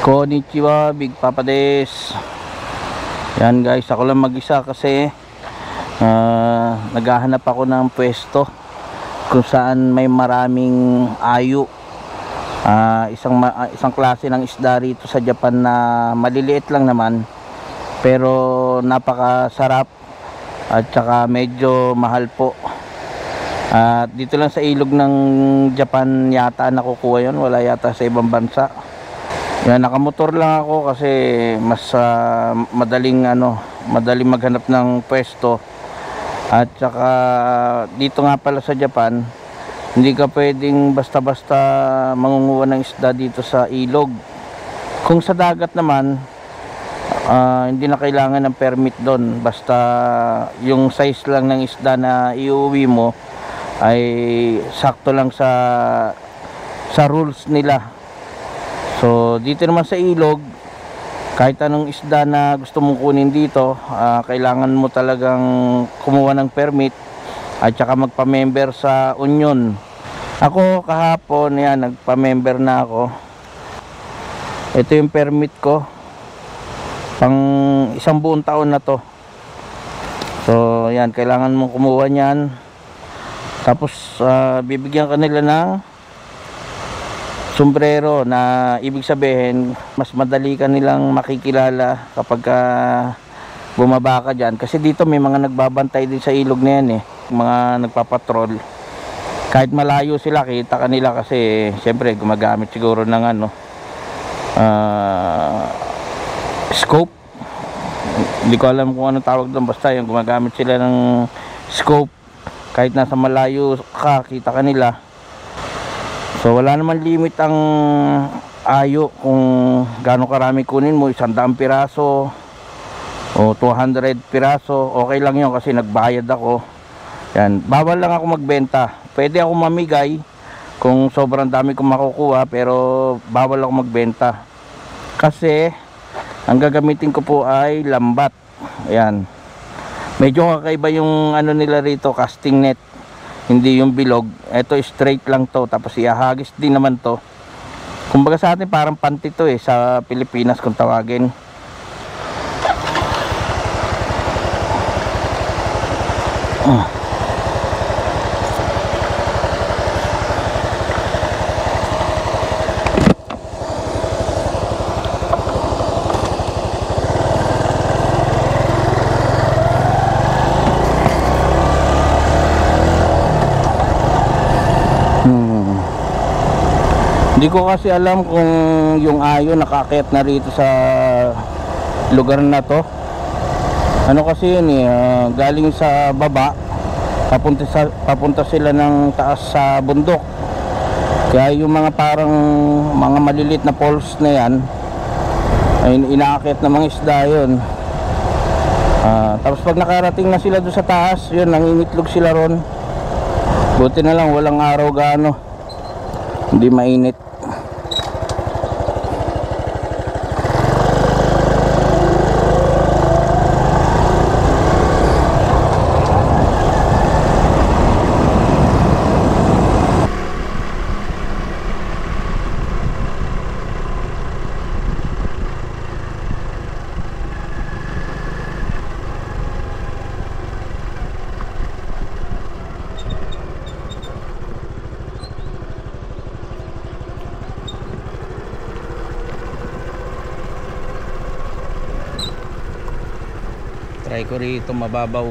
Konnichiwa, Big Papa Des. Yan guys, ako lang mag-isa kasi naghahanap ako ng pwesto kung saan may maraming ayu. Isang klase ng isda rito sa Japan na maliliit lang naman pero napakasarap at saka medyo mahal po. At dito lang sa ilog ng Japan yata nakukuha yun, wala yata sa ibang bansa. Yan, nakamotor lang ako kasi mas madaling maghanap ng pwesto. At saka dito nga pala sa Japan, hindi ka pwedeng basta-basta mangunguha ng isda dito sa ilog. Kung sa dagat naman, hindi na kailangan ng permit doon. Basta yung size lang ng isda na iuwi mo ay sakto lang sa rules nila. So dito naman sa ilog, kahit anong isda na gusto mong kunin dito, kailangan mo talagang kumuha ng permit at saka magpa-member sa union. Ako kahapon, yan, nagpa-member na ako. Ito yung permit ko pang isang buong taon na to. So yan, kailangan mong kumuha niyan. Tapos bibigyan ka nila ng sombrero, na ibig sabihin mas madali ka nilang makikilala kapag bumaba ka dyan, kasi dito may mga nagbabantay din sa ilog na yan mga nagpapatrol. Kahit malayo sila, kita kanila kasi syempre gumagamit siguro ng scope. Hindi ko alam kung anong tawag doon, basta yung gumagamit sila ng scope. Kahit nasa malayo ka, kita kanila. So wala naman limit ang ayo kung gaano karami kunin mo, 100 piraso o 200 piraso, okay lang yun kasi nagbayad ako. Yan, bawal lang ako magbenta. Pwede ako mamigay kung sobrang dami kong makukuha, pero bawal ako magbenta kasi ang gagamitin ko po ay lambat. Ayan, medyo kakaiba yung nila rito, casting net, hindi yung bilog. Ito straight lang to, tapos ihahagis din naman to. Kumbaga sa atin parang panty to sa Pilipinas kung tawagin. Hindi ko kasi alam kung yung ayo nakaakyat na rito sa lugar na to. Kasi yun galing sa baba, papunta sila ng taas sa bundok. Kaya yung mga parang mga malilit na falls na yan ay inaakyat ng mga isda yun. Tapos pag nakarating na sila doon sa taas, yun, nangingitlog sila ron. Buti na lang walang araw gaano, hindi mainit. Try ko rito mababaw.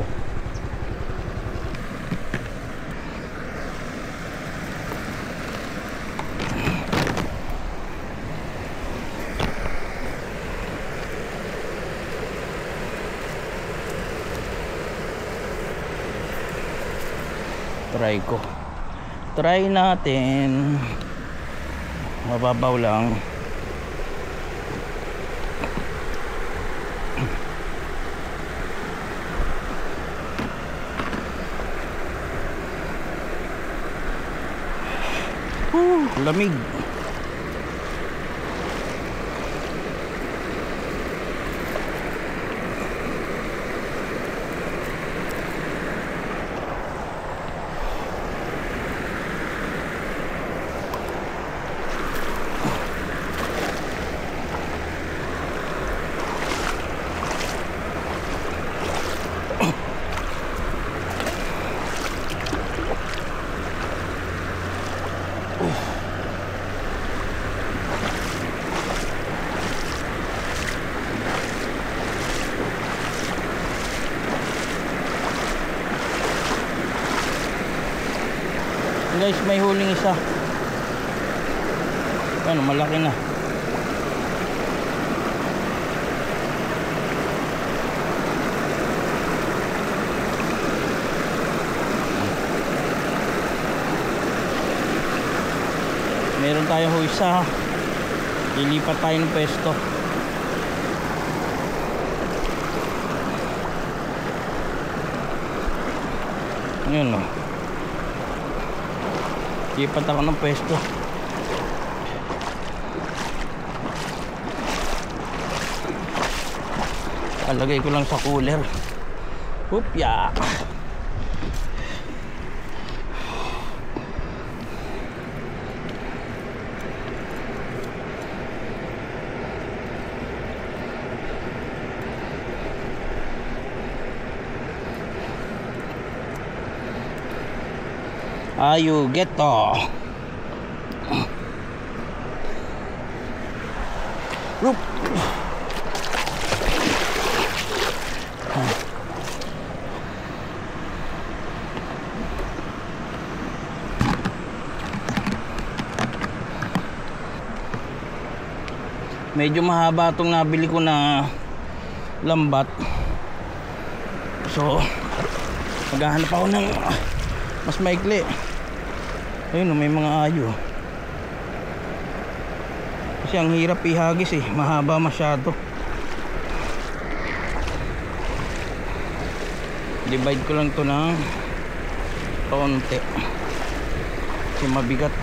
Try natin mababaw lang. Lamig. guys, may huling isa. Ano, malaki na. Meron tayong isa. Lilipat tayo ng pwesto. Yun o. Lipat ako ng pwesto. Palagay ko lang sa cooler. Upya. Ayo geto. Rup. Medyo mahaba itong nabili ko na lambat. So maghahanap ako ng mas maikli. Ayun, may mga ayo. Kasi ang hirap ihagis eh, mahaba masyado. Divide ko lang to ng konti kasi mabigat.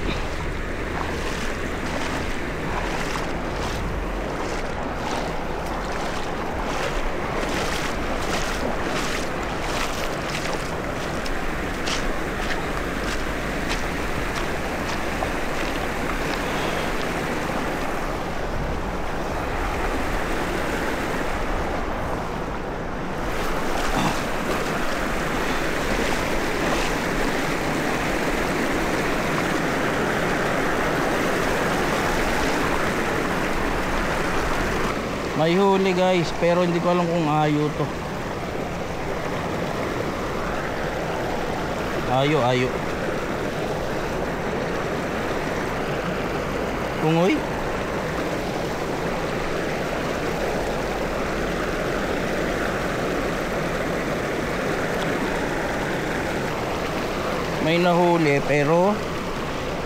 May huli guys, pero hindi ko alam kung ayo to. Ayo. Tungoy. May nahuli pero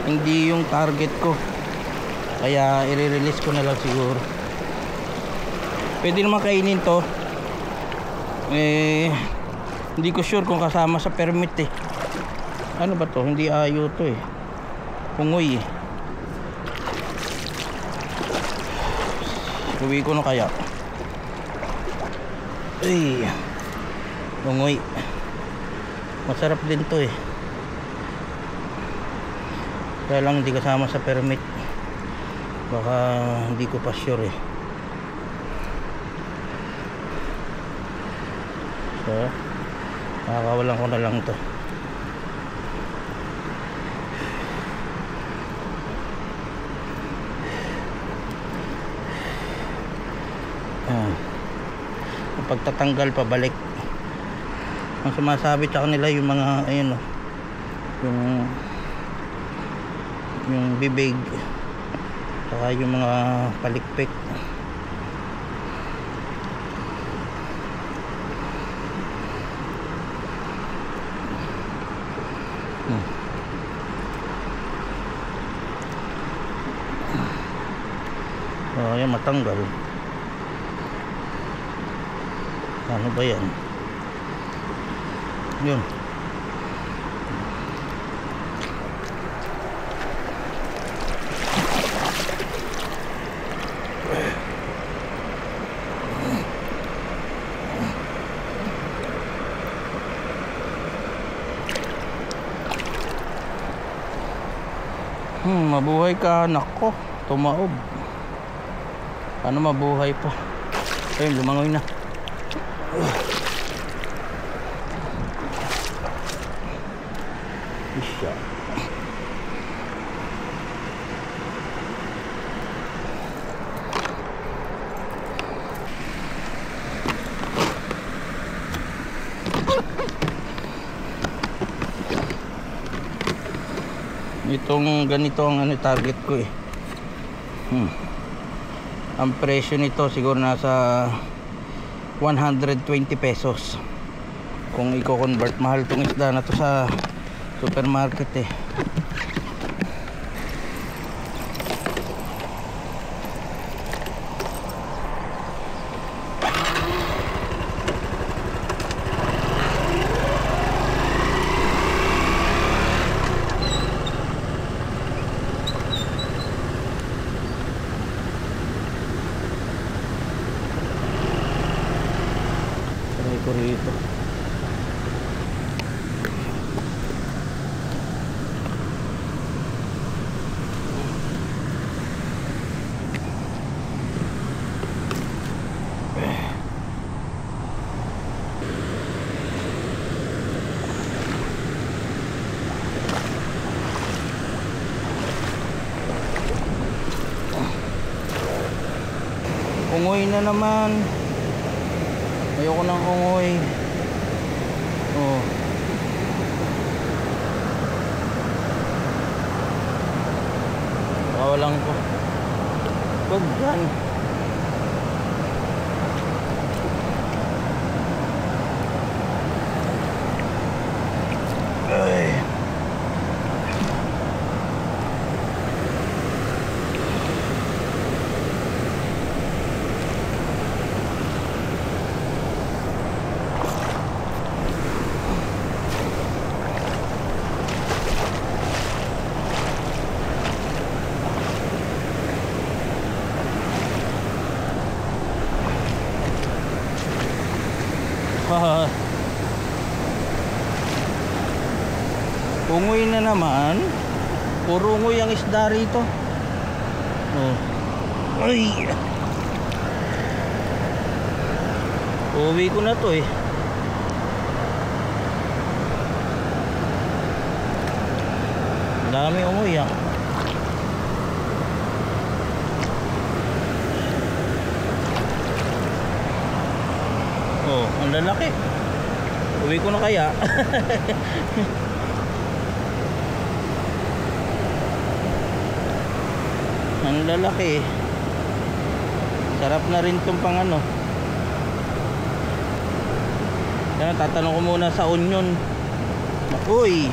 hindi yung target ko. Kaya i-release ko na lang siguro. Pwede naman kainin to. Hindi ko sure kung kasama sa permit eh. Ano ba to? Hindi ayo to eh. Pungoy eh. Uwi ko na kaya. Ay. Pungoy. Masarap din to eh. Kaya lang hindi kasama sa permit. Baka hindi ko pa sure eh. So, nakakawalan ko na lang to. Pagtatanggal pabalik, ang sumasabit sa kanila yung mga ayun, yung bibig saka yung mga palikpik. Ayan, matanggal. Ano ba yan? Yun. Mabuhay ka, nako, tumaob. Paano mabuhay pa? Ayun, lumangoy na. Isya. Itong ganito ang ano, target ko eh. Ang presyo nito siguro nasa 120 pesos. Kung i-convert, mahal tong isda na to sa supermarket eh. Try ko rito. Ungoy na naman. Ayoko ng ungoy. Oh. Kawalan ko. Wag yan. Ay. Ungoy na naman. Puro ungoy ang isda rito. Oh. Ay. Uwi ko na to eh. Dami ungoy ah. Oh, ang lalaki. Uwi ko na kaya. Ang lalaki. Sarap na rin tong pang ano. Yan, tatanong ko muna sa onion. Uy.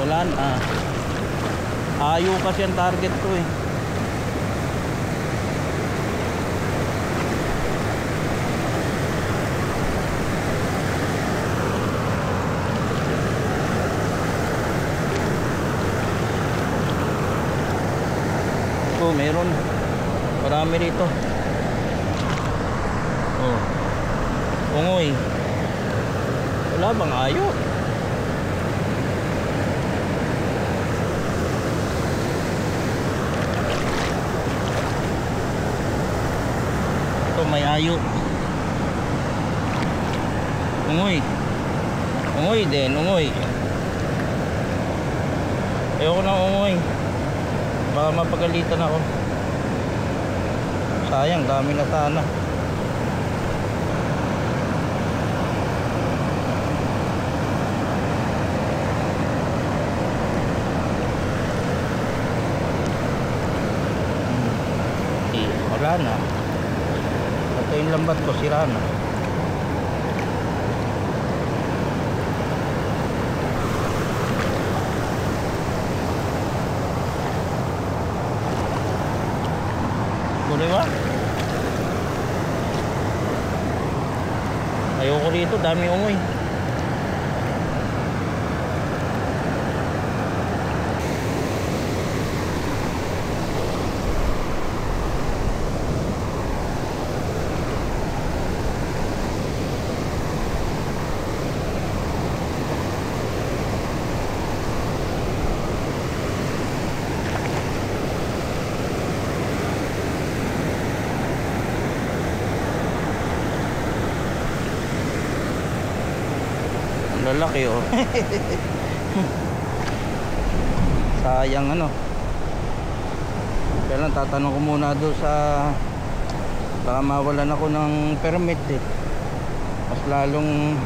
Wala na. Ayaw kasi ang target ko eh. Oh, meron. Marami rito. Oh. Ungoy. Wala bang ayo? Ito may ayo. Ungoy. Ungoy din, ungoy. Ayoko ng ungoy. Baka mapagalitan ako. Sayang, dami na sana. Wala na. Ito yung lambat ko, sira na. Diba? Ayoko rito, dami ungoy. Lalaki oh. Sayang ano. Kaya lang tatanong ko muna doon sa, baka mawalan ako ng permit eh. Mas lalong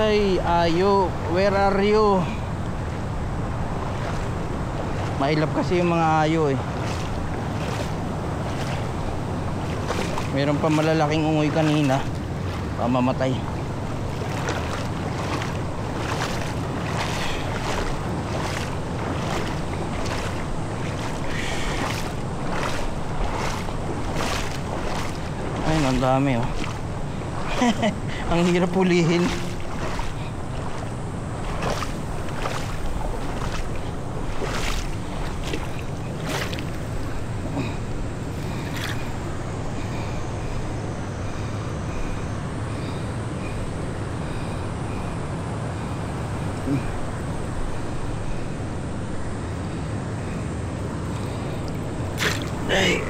Ay, ayo, where are you? Mailap kasi yung mga ayo eh. Meron pa malalaking ungoy kanina, pamamatay. Ayun, ang dami oh. Ang hirap pulihin. Ay.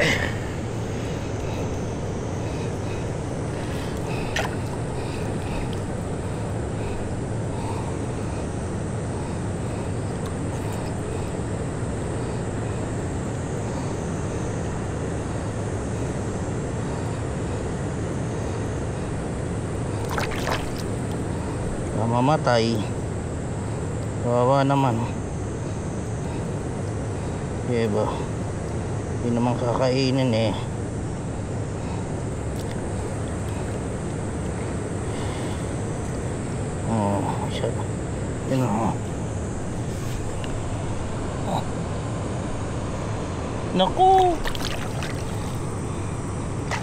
Mamatay, kawawa naman. Diba, hindi naman kakainin eh. Oh, siya. Yun oh. Naku,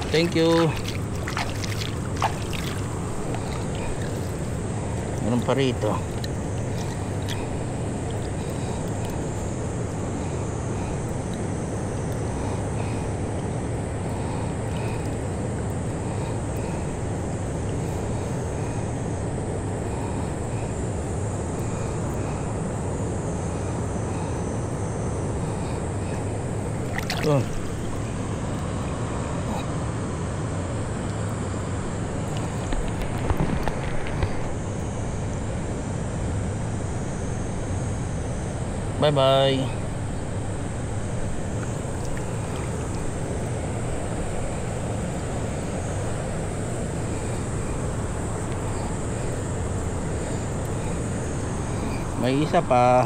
thank you. Meron pa rito. Ito. Bye bye. May isa pa.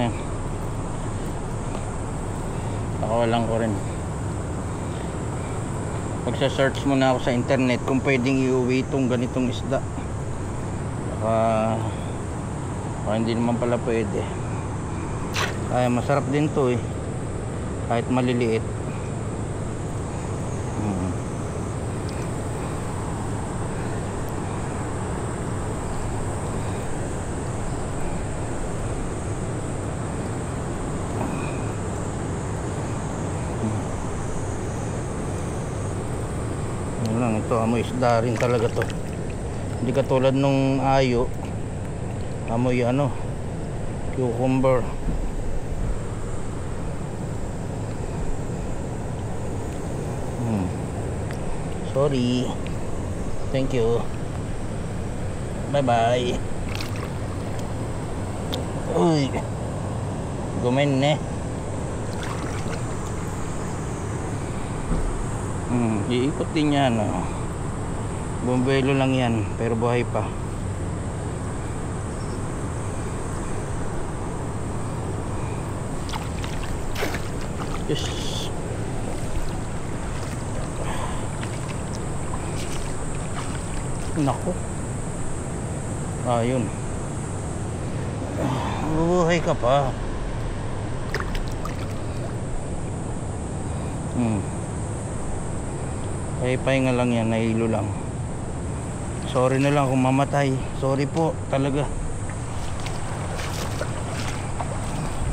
Ayan. Nakawalan ko rin. Magsa-search muna ako sa internet kung pwedeng iuwi itong ganitong isda. Hindi naman pala pwede. Ay, masarap din to eh, kahit maliliit. Lang ito, amoy isda rin talaga to. Hindi katulad nung ayo, amoy ano, cucumber. Sorry. Thank you. Bye bye. Uy, gumen eh. Iikot din yan oh. Bumbelo lang yan, pero buhay pa. Yes. Naku. Ayun. Buhay ka pa. Ay pahinga lang yan, nahilo lang. Sorry na lang kung mamatay. Sorry po talaga.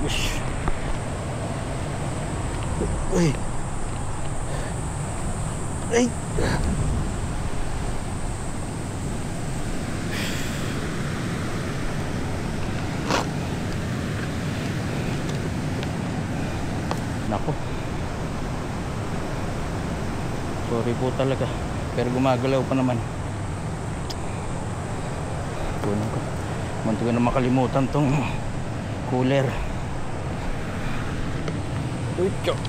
Ush. Uy. Ay. Nako. Sorry po talaga, pero gumagalaw pa naman. Kunin ko. Munti ko na makalimutan tong cooler. Uy, tiyok.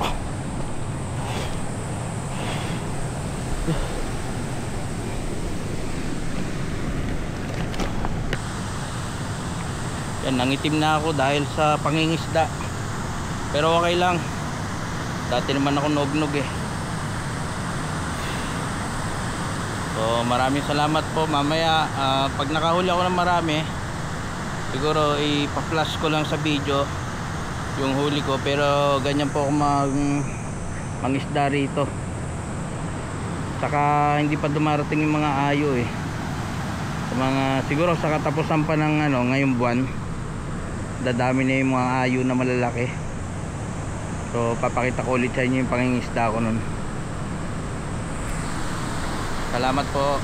Yan, nangitim na ako dahil sa pangingisda. Pero okay lang. Dati naman ako nog-nog eh. So maraming salamat po. Mamaya pag nakahuli ako ng marami, siguro ipa-flash ko lang sa video yung huli ko. Pero ganyan po ako mangisda rito. Saka hindi pa dumarating yung mga ayo eh. Sa mga, siguro sa katapusan pa ng ngayong buwan, dadami na yung mga ayo na malalaki. So papakita ko ulit sa inyo yung pangingisda ko nun. Salamat po.